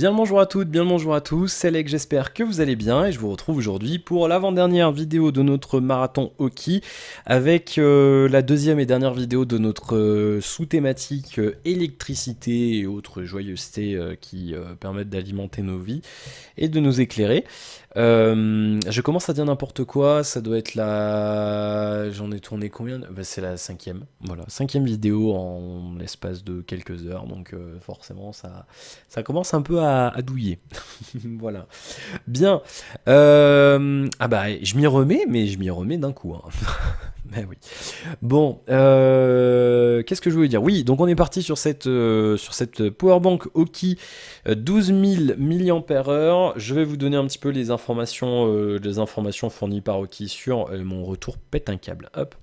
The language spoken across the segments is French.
Bien le bonjour à toutes, bien le bonjour à tous, c'est Lex, j'espère que vous allez bien et je vous retrouve aujourd'hui pour l'avant-dernière vidéo de notre marathon hockey avec la deuxième et dernière vidéo de notre sous-thématique électricité et autres joyeusetés qui permettent d'alimenter nos vies et de nous éclairer. Je commence à dire n'importe quoi, ça doit être la... J'en ai tourné combien? Bah, c'est la cinquième, voilà, cinquième vidéo en l'espace de quelques heures, donc forcément ça commence un peu à douiller. Voilà. Bien. Ah bah je m'y remets, mais je m'y remets d'un coup, hein. Ben oui. Bon, qu'est-ce que je voulais dire? Oui, donc on est parti sur cette powerbank Oki 12 000 mAh. Je vais vous donner un petit peu les informations fournies par Oki sur mon retour pète un câble. Hop.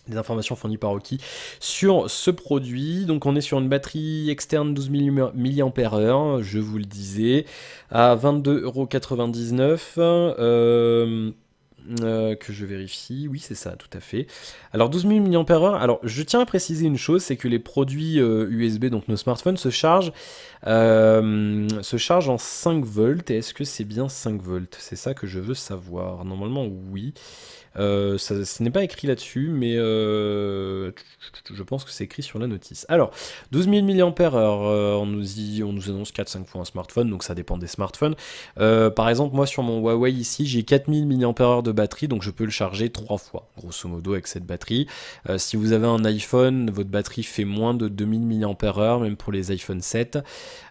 Des informations fournies par Oki sur ce produit. Donc on est sur une batterie externe 12 000 mAh, je vous le disais, à 22,99 €. Que je vérifie, oui c'est ça, tout à fait. Alors 12 000 mAh, alors je tiens à préciser une chose, c'est que les produits USB, donc nos smartphones, se chargent en 5 volts. Et est-ce que c'est bien 5 volts? C'est ça que je veux savoir. Normalement oui. Ce n'est pas écrit là-dessus, mais je pense que c'est écrit sur la notice. Alors, 12 000 mAh, on nous annonce 4-5 fois un smartphone, donc ça dépend des smartphones. Par exemple, moi sur mon Huawei ici, j'ai 4000 mAh de batterie, donc je peux le charger 3 fois, grosso modo, avec cette batterie. Si vous avez un iPhone, votre batterie fait moins de 2000 mAh, même pour les iPhone 7.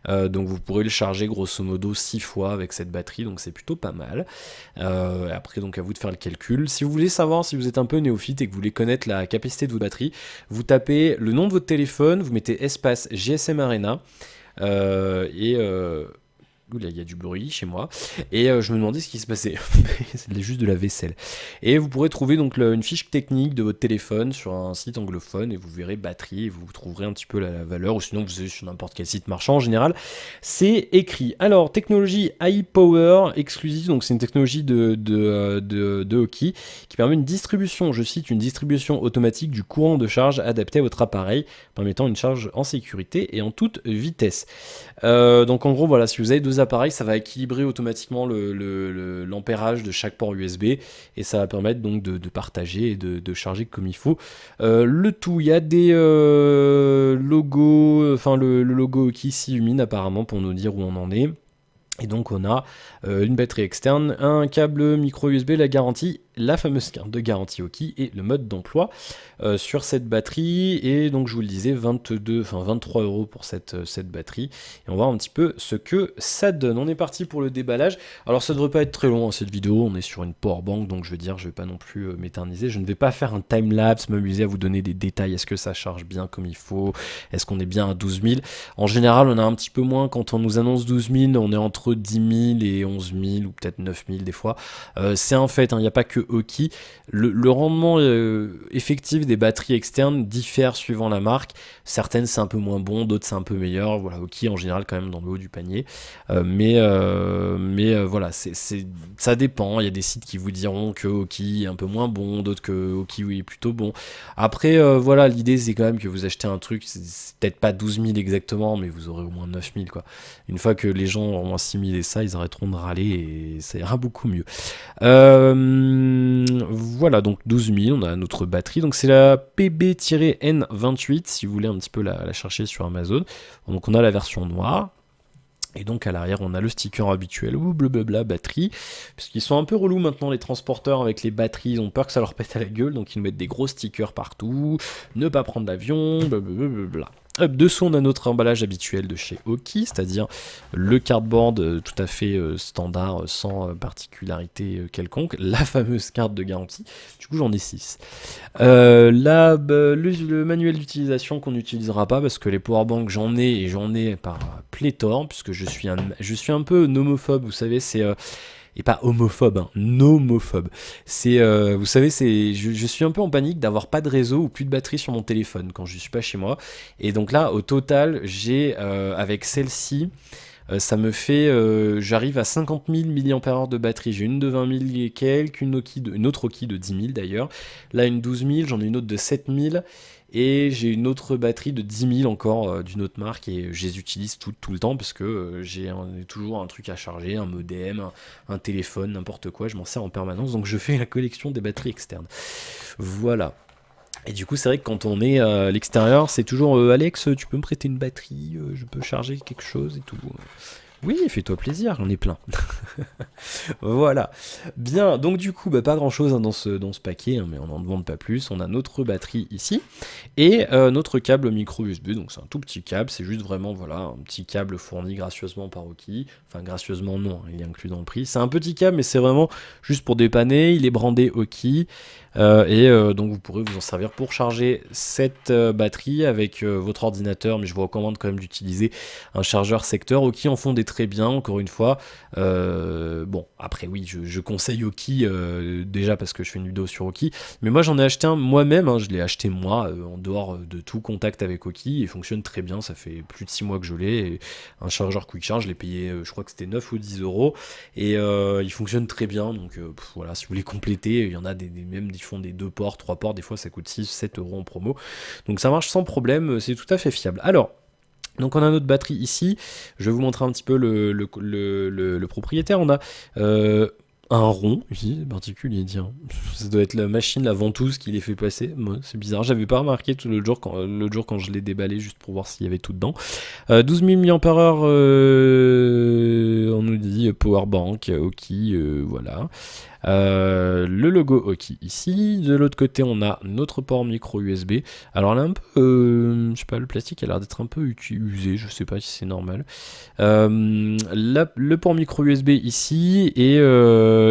Donc vous pourrez le charger grosso modo 6 fois avec cette batterie, donc c'est plutôt pas mal. Après, donc à vous de faire le calcul. Si vous voulez savoir si vous êtes un peu néophyte et que vous voulez connaître la capacité de votre batterie, vous tapez le nom de votre téléphone, vous mettez espace GSM Arena et oula, il y a du bruit chez moi. Et je me demandais ce qui se passait. C'est juste de la vaisselle. Et vous pourrez trouver donc une fiche technique de votre téléphone sur un site anglophone et vous verrez batterie et vous trouverez un petit peu la valeur. Ou sinon vous allez sur n'importe quel site marchand en général. C'est écrit. Alors, technologie High Power exclusive. Donc c'est une technologie de Oki qui permet une distribution, je cite, une distribution automatique du courant de charge adapté à votre appareil, permettant une charge en sécurité et en toute vitesse. Donc en gros, voilà, si vous avez deux appareils, ça va équilibrer automatiquement l'ampérage de chaque port USB et ça va permettre donc de partager et de charger comme il faut. Le tout, il y a des logos, enfin le logo qui s'illumine apparemment pour nous dire où on en est. Et donc on a une batterie externe, un câble micro USB, la garantie, la fameuse carte de garantie Oki et le mode d'emploi sur cette batterie. Et donc je vous le disais, 23 € pour cette batterie. Et on va voir un petit peu ce que ça donne. On est parti pour le déballage. Alors ça devrait pas être très long cette vidéo, on est sur une powerbank, donc je veux dire, je vais pas non plus m'éterniser. Je ne vais pas faire un time-lapse, m'amuser à vous donner des détails. Est-ce que ça charge bien comme il faut? Est-ce qu'on est bien à 12 000? En général, on a un petit peu moins quand on nous annonce 12 000, on est entre 10 000 et 11 000 ou peut-être 9 000 des fois. C'est un fait, il n'y a pas que Oki. Le rendement effectif des batteries externes diffère suivant la marque. Certaines c'est un peu moins bon, d'autres c'est un peu meilleur. Voilà, Oki en général quand même dans le haut du panier. Mais voilà, ça dépend. Il y a des sites qui vous diront que Oki est un peu moins bon, d'autres que Oki oui, est plutôt bon. Après, voilà, l'idée c'est quand même que vous achetez un truc, c'est peut-être pas 12 000 exactement, mais vous aurez au moins 9 000 quoi. Une fois que les gens auront assimilé ça, ils arrêteront de râler et ça ira beaucoup mieux. Voilà, donc 12 000, on a notre batterie. Donc c'est la PB-N28, si vous voulez un petit peu la chercher sur Amazon. Donc on a la version noire. Et donc à l'arrière on a le sticker habituel, ou blablabla, batterie, puisqu'ils sont un peu relous maintenant les transporteurs avec les batteries, ils ont peur que ça leur pète à la gueule, donc ils nous mettent des gros stickers partout, ne pas prendre l'avion, blablabla. Hop, dessous on a notre emballage habituel de chez Oki, c'est-à-dire le cardboard tout à fait standard, sans particularité quelconque, la fameuse carte de garantie, du coup j'en ai 6. Le manuel d'utilisation qu'on n'utilisera pas parce que les powerbanks j'en ai et j'en ai par pléthore, puisque je suis un peu nomophobe, vous savez, c'est... et pas homophobe, hein, nomophobe. C'est, vous savez, je suis un peu en panique d'avoir pas de réseau ou plus de batterie sur mon téléphone quand je suis pas chez moi. Et donc là, au total, j'ai, avec celle-ci, ça me fait, j'arrive à 50 000 mAh de batterie. J'ai une de 20 000 et quelques, une autre Oki de 10 000 d'ailleurs. Là, une 12 000, j'en ai une autre de 7 000. Et j'ai une autre batterie de 10 000 encore d'une autre marque et je les utilise tout le temps parce que toujours un truc à charger, un modem, un téléphone, n'importe quoi, je m'en sers en permanence. Donc je fais la collection des batteries externes. Voilà. Et du coup, c'est vrai que quand on est à l'extérieur, c'est toujours Alex, tu peux me prêter une batterie, je peux charger quelque chose et tout. Oui, fais-toi plaisir, on est plein. Voilà. Bien, donc du coup, pas grand chose dans ce paquet, hein, mais on n'en demande pas plus. On a notre batterie ici et notre câble micro USB. Donc c'est un tout petit câble, c'est juste vraiment voilà, un petit câble fourni gracieusement par Oki. Enfin, gracieusement, non, il est inclus dans le prix. C'est un petit câble, mais c'est vraiment juste pour dépanner. Il est brandé Oki. Donc vous pourrez vous en servir pour charger cette batterie avec votre ordinateur, mais je vous recommande quand même d'utiliser un chargeur secteur. Oki en font des très bien, encore une fois. Bon, après oui, je conseille Oki déjà parce que je fais une vidéo sur Oki, mais moi j'en ai acheté un moi-même, hein, je l'ai acheté moi en dehors de tout contact avec Oki, il fonctionne très bien, ça fait plus de 6 mois que je l'ai, et un chargeur Quick Charge, je l'ai payé, je crois que c'était 9 ou 10 euros, et il fonctionne très bien, donc voilà, si vous voulez compléter, il y en a même ils font des 2 ports, 3 ports, des fois ça coûte 6, 7 euros en promo, donc ça marche sans problème, c'est tout à fait fiable. Alors, donc on a notre batterie ici, je vais vous montrer un petit peu le propriétaire, on a un rond ici, c'est particulier, tiens. Ça doit être la machine, la ventouse qui les fait passer, moi, c'est bizarre, j'avais pas remarqué tout l'autre jour quand je l'ai déballé juste pour voir s'il y avait tout dedans. 12 000 mAh, on nous dit powerbank, ok, voilà. Le logo Oki ici. De l'autre côté, on a notre port micro USB. Alors là, un peu, je sais pas, le plastique a l'air d'être un peu usé. Je sais pas si c'est normal. Le port micro USB ici et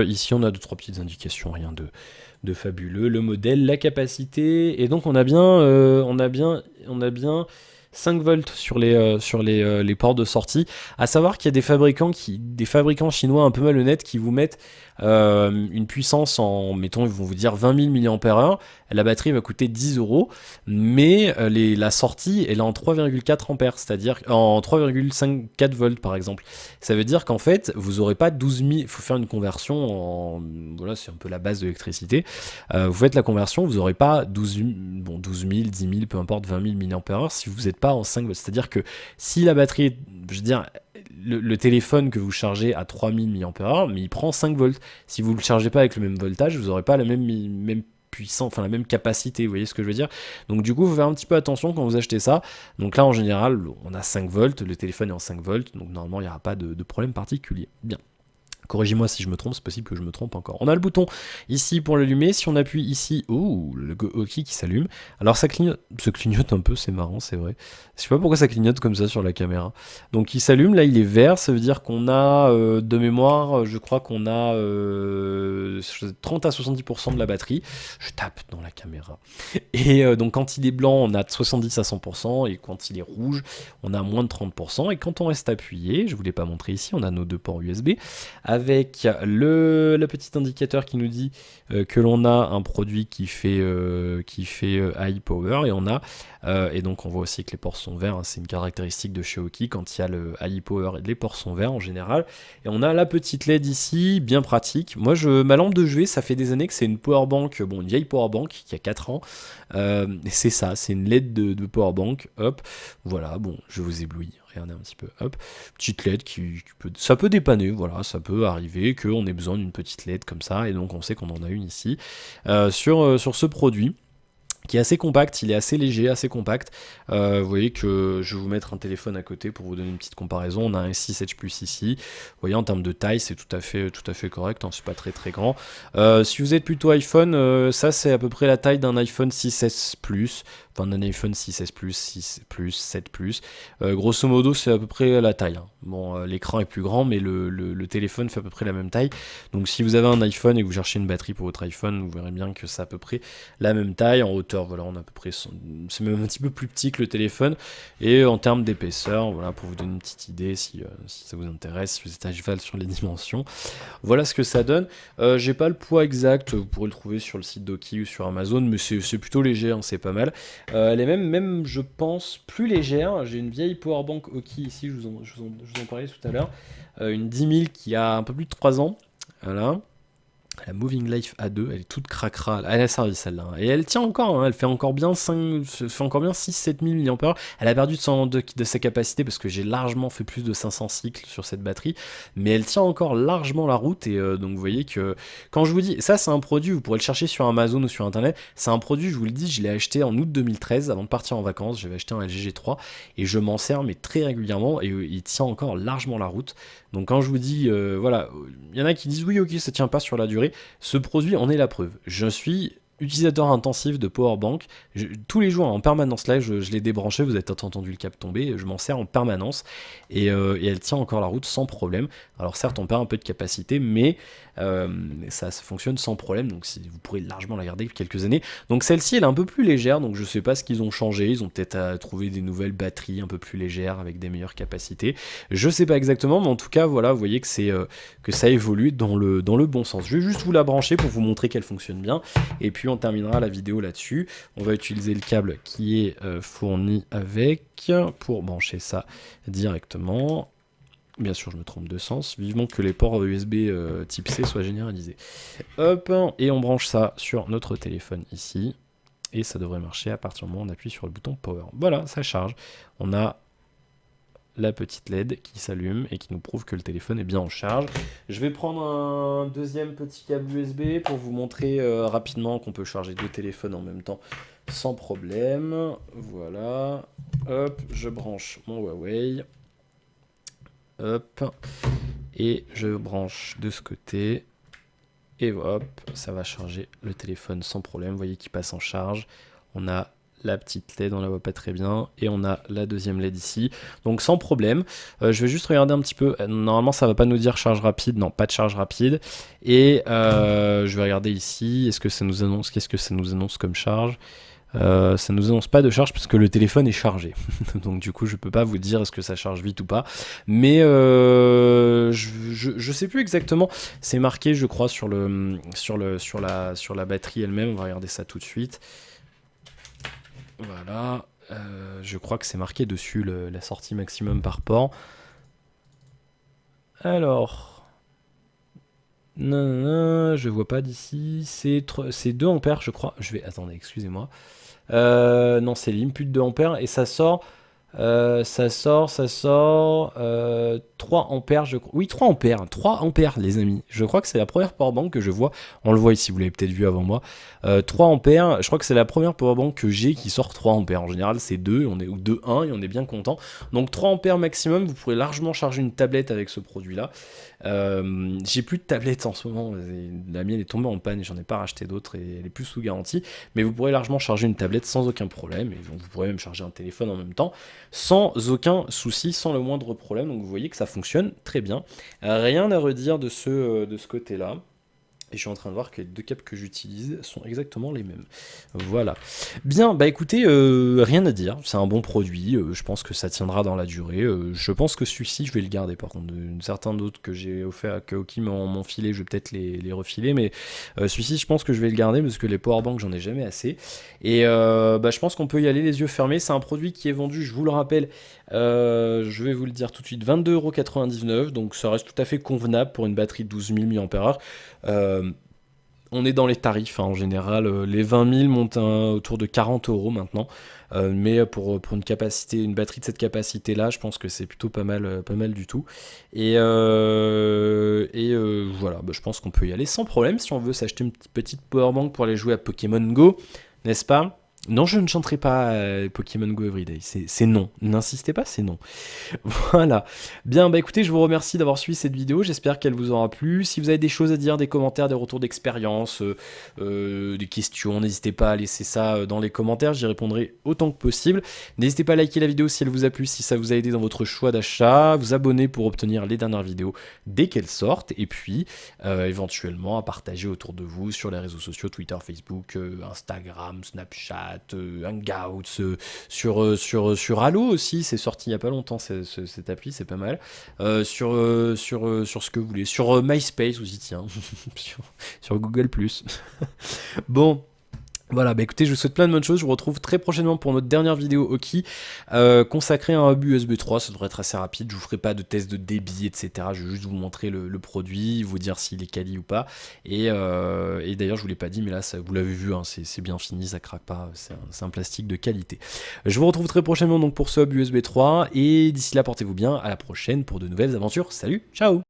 ici, on a 2-3 petites indications, rien de fabuleux. Le modèle, la capacité et donc on a bien 5 volts sur les ports de sortie. À savoir qu'il y a des fabricants chinois un peu malhonnêtes qui vous mettent une puissance mettons, ils vont vous dire 20 000 mAh. La batterie va coûter 10 euros, mais la sortie, elle est en 3,4 ampères, c'est-à-dire en 3,54 volts par exemple. Ça veut dire qu'en fait, vous n'aurez pas 12 000, il faut faire une conversion voilà, c'est un peu la base de l'électricité. Vous faites la conversion, vous n'aurez pas 12 000, 10 000, peu importe, 20 000 mAh si vous n'êtes pas en 5 volts. C'est-à-dire que si la batterie, je veux dire, le téléphone que vous chargez à 3000 mAh, mais il prend 5 volts. Si vous ne le chargez pas avec le même voltage, vous n'aurez pas la même puissance, enfin la même capacité, vous voyez ce que je veux dire. Donc du coup, il faut faire un petit peu attention quand vous achetez ça. Donc là, en général, on a 5 volts, le téléphone est en 5 volts, donc normalement, il n'y aura pas de problème particulier. Bien. Corrigez-moi si je me trompe, c'est possible que je me trompe encore. On a le bouton ici pour l'allumer. Si on appuie ici, le logo Oki qui s'allume. Alors ça clignote un peu, c'est marrant, c'est vrai. Je sais pas pourquoi ça clignote comme ça sur la caméra. Donc il s'allume, là il est vert, ça veut dire qu'on a de mémoire, je crois qu'on a 30 à 70% de la batterie. Je tape dans la caméra. Et donc quand il est blanc, on a de 70 à 100%, et quand il est rouge, on a moins de 30%. Et quand on reste appuyé, je ne vous l'ai pas montré ici, on a nos 2 ports USB, avec le petit indicateur qui nous dit que l'on a un produit qui fait high power, et donc on voit aussi que les ports sont verts, hein, c'est une caractéristique de chez Oki, quand il y a le high power, les ports sont verts en général, et on a la petite LED ici, bien pratique. Moi ma lampe de chevet, ça fait des années que c'est une powerbank, une vieille powerbank qui a 4 ans, c'est ça, c'est une LED de powerbank, hop, voilà, je vous éblouis. Regardez un petit peu, hop, petite LED ça peut dépanner, voilà, ça peut arriver qu'on ait besoin d'une petite LED comme ça, et donc on sait qu'on en a une ici, sur ce produit, qui est assez compact, il est assez léger, assez compact. Vous voyez que je vais vous mettre un téléphone à côté pour vous donner une petite comparaison. On a un 6 Edge Plus ici. Vous voyez, en termes de taille, c'est tout à fait correct, hein, c'est pas très très grand. Si vous êtes plutôt iPhone, ça c'est à peu près la taille d'un iPhone 6S Plus, enfin d'un iPhone 6S Plus, 6 Plus, 7 Plus. Grosso modo, c'est à peu près la taille, hein. Bon, l'écran est plus grand, mais le téléphone fait à peu près la même taille. Donc si vous avez un iPhone et que vous cherchez une batterie pour votre iPhone, vous verrez bien que c'est à peu près la même taille. En hauteur, voilà, on a à peu près, c'est même un petit peu plus petit que le téléphone. Et en termes d'épaisseur, voilà, pour vous donner une petite idée, si ça vous intéresse, si vous êtes à cheval sur les dimensions, voilà ce que ça donne. J'ai pas le poids exact, vous pourrez le trouver sur le site d'Oki ou sur Amazon, mais c'est plutôt léger, hein, c'est pas mal. Elle est même, je pense, plus légère. J'ai une vieille powerbank Oki ici, je vous en parlais tout à l'heure, une 10 000 qui a un peu plus de 3 ans, voilà. La Moving Life A2, elle est toute cracra. Elle a servi celle-là. Et elle tient encore, hein, elle fait encore bien 6-7 000 mAh. Elle a perdu de sa capacité parce que j'ai largement fait plus de 500 cycles sur cette batterie. Mais elle tient encore largement la route. Et donc vous voyez que quand je vous dis, ça c'est un produit, vous pourrez le chercher sur Amazon ou sur Internet. C'est un produit, je vous le dis, je l'ai acheté en août 2013 avant de partir en vacances. J'avais acheté un LG G3 et je m'en sers mais très régulièrement et il tient encore largement la route. Donc quand je vous dis, voilà, il y en a qui disent oui ok ça tient pas sur la durée. Ce produit en est la preuve. Je suis utilisateur intensif de Powerbank. Tous les jours en permanence là, je l'ai débranché, vous avez entendu le câble tomber, je m'en sers en permanence et elle tient encore la route sans problème. Alors certes on perd un peu de capacité mais ça fonctionne sans problème, donc vous pourrez largement la garder quelques années. Donc celle-ci elle est un peu plus légère, donc je sais pas ce qu'ils ont changé, ils ont peut-être trouvé des nouvelles batteries un peu plus légères avec des meilleures capacités. Je sais pas exactement, mais en tout cas voilà, vous voyez que que ça évolue dans le bon sens. Je vais juste vous la brancher pour vous montrer qu'elle fonctionne bien et puis on terminera la vidéo là-dessus. On va utiliser le câble qui est fourni avec pour brancher ça directement. Bien sûr, je me trompe de sens. Vivement que les ports USB type C soient généralisés. Hop, et on branche ça sur notre téléphone ici. Et ça devrait marcher à partir du moment où on appuie sur le bouton Power. Voilà, ça charge. On a la petite LED qui s'allume et qui nous prouve que le téléphone est bien en charge. Je vais prendre un deuxième petit câble USB pour vous montrer rapidement qu'on peut charger deux téléphones en même temps sans problème. Voilà. Hop, je branche mon Huawei. Hop. Et je branche de ce côté. Et hop, ça va charger le téléphone sans problème. Vous voyez qu'il passe en charge. On a la petite LED, on la voit pas très bien, et on a la deuxième LED ici, donc sans problème. Je vais juste regarder un petit peu, normalement ça va pas nous dire charge rapide, non pas de charge rapide, et je vais regarder ici, est-ce que ça nous annonce, qu'est-ce que ça nous annonce comme charge? Ça nous annonce pas de charge puisque le téléphone est chargé, donc du coup je peux pas vous dire est-ce que ça charge vite ou pas, mais je sais plus exactement, c'est marqué je crois sur la batterie elle-même, on va regarder ça tout de suite. Voilà, je crois que c'est marqué dessus la sortie maximum par port. Alors, non, je vois pas d'ici, c'est 2 ampères je crois. Attendez, excusez-moi. Non, c'est l'input 2 ampères et ça sort 3 ampères, je crois. Oui, 3 ampères, les amis. Je crois que c'est la première powerbank que je vois. On le voit ici, vous l'avez peut-être vu avant moi. 3 ampères, je crois que c'est la première powerbank que j'ai qui sort 3 ampères. En général, c'est 2, ou 2,1 et on est bien content. Donc 3 ampères maximum, vous pourrez largement charger une tablette avec ce produit-là. J'ai plus de tablette en ce moment. La mienne est tombée en panne et j'en ai pas racheté d'autres et elle est plus sous garantie. Mais vous pourrez largement charger une tablette sans aucun problème. Et donc vous pourrez même charger un téléphone en même temps. Sans aucun souci, sans le moindre problème. Donc vous voyez que ça fonctionne très bien. Rien à redire de ce côté-là. Et je suis en train de voir que les deux câbles que j'utilise sont exactement les mêmes. Voilà. Bien, bah écoutez, rien à dire. C'est un bon produit. Je pense que ça tiendra dans la durée. Je pense que celui-ci, je vais le garder. Par contre, certains d'autres que j'ai offert à Kaoki m'ont filé, je vais peut-être les refiler. Mais celui-ci, je pense que je vais le garder parce que les powerbanks, j'en ai jamais assez. Et bah, je pense qu'on peut y aller les yeux fermés. C'est un produit qui est vendu, je vous le rappelle, je vais vous le dire tout de suite, 22,99 €. Donc ça reste tout à fait convenable pour une batterie de 12 000 mAh. On est dans les tarifs hein, en général, les 20 000 montent autour de 40 € maintenant, mais pour une batterie de cette capacité là, je pense que c'est plutôt pas mal du tout. Et voilà, bah, je pense qu'on peut y aller sans problème si on veut s'acheter une petite powerbank pour aller jouer à Pokémon Go, n'est-ce pas? Non, je ne chanterai pas Pokémon Go Everyday, c'est non, n'insistez pas, c'est non. Voilà. Bien, bah écoutez, je vous remercie d'avoir suivi cette vidéo, j'espère qu'elle vous aura plu. Si vous avez des choses à dire, des commentaires, des retours d'expérience, des questions, n'hésitez pas à laisser ça dans les commentaires, j'y répondrai autant que possible. N'hésitez pas à liker la vidéo si elle vous a plu, si ça vous a aidé dans votre choix d'achat, vous abonner pour obtenir les dernières vidéos dès qu'elles sortent, et puis éventuellement à partager autour de vous sur les réseaux sociaux, Twitter, Facebook, Instagram, Snapchat, Hangouts, sur Halo aussi, c'est sorti il n'y a pas longtemps cette appli, c'est pas mal. Sur ce que vous voulez, sur MySpace aussi, tiens, sur Google+. Bon, Voilà, bah écoutez, je vous souhaite plein de bonnes choses. Je vous retrouve très prochainement pour notre dernière vidéo Oki consacrée à un hub USB 3. Ça devrait être assez rapide. Je vous ferai pas de test de débit, etc. Je vais juste vous montrer le produit, vous dire s'il est quali ou pas. Et d'ailleurs, je vous l'ai pas dit, mais là, ça, vous l'avez vu, hein, c'est bien fini, ça craque pas. C'est un plastique de qualité. Je vous retrouve très prochainement donc pour ce hub USB 3. Et d'ici là, portez-vous bien. À la prochaine pour de nouvelles aventures. Salut, ciao!